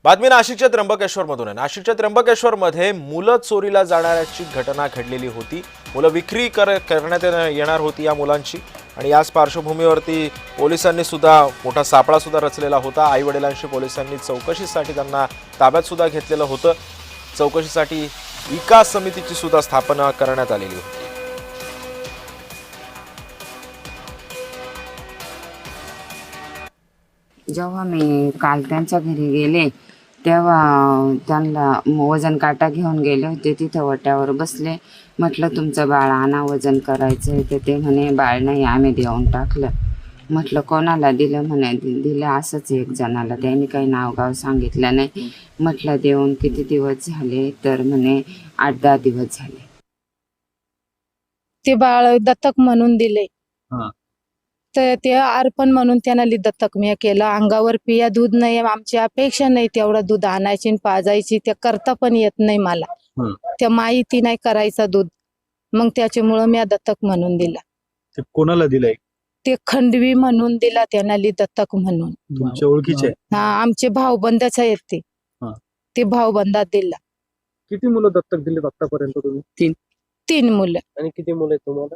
बातमी नाशिकच्या त्र्यंबकेश्वरमधून आहे। नाशिकच्या त्र्यंबकेश्वरमध्ये मुलं चोरीला जाणाऱ्याची घटना घडलेली होती। मुलं विक्री करण्यात येणार होती या मुलांची आणि याच पार्श्वभूमीवरती पोलिसांनी सुद्धा मोठा सापळा सुद्धा रचलेला होता। आई-वडिलांशी पोलिसांनी चौकशीसाठी त्यांना ताब्यात सुद्धा घेतलेलं होतं। चौकशीसाठी विकास समितीची सुद्धा स्थापना करण्यात आलेली होती। जेव्हा मी काल त्यांच्या घरी गेले तेव्हा त्यांना वजन काटा घेऊन गेले होते। तिथं वट्यावर बसले, म्हटलं तुमचं बाळ आणा, वजन करायचं आहे। तर ते म्हणे बाळ नाही, आम्ही देऊन टाकलं। म्हटलं कोणाला दिलं? म्हणे दिलं असंच एक जणाला, त्यांनी काही नावगाव सांगितलं नाही। म्हटलं देऊन किती दिवस झाले? तर म्हणे 8-10 दिवस झाले। ते बाळ दत्तक म्हणून दिले, तर ते अर्पण म्हणून त्यांना दत्तक मी केलं। अंगावर पिया दूध नाही, आमची अपेक्षा नाही तेवढं दूध आणायची आणि पाजायची, ते करता पण येत नाही मला। त्या माहिती नाही करायचा दूध, मग त्याच्यामुळं मी दत्तक म्हणून दिला। ते कोणाला दिलंय? ते खंडवी म्हणून दिला त्यांना दत्तक म्हणून। तुमच्या ओळखीचे? हा, आमचे भाऊबंदाच आहेत ते भाऊबंदात दिला। किती मुलं दत्तक दिले आतापर्यंत तुम्ही? 3 मुलं। आणि किती मुलं आहेत तुम्हाला?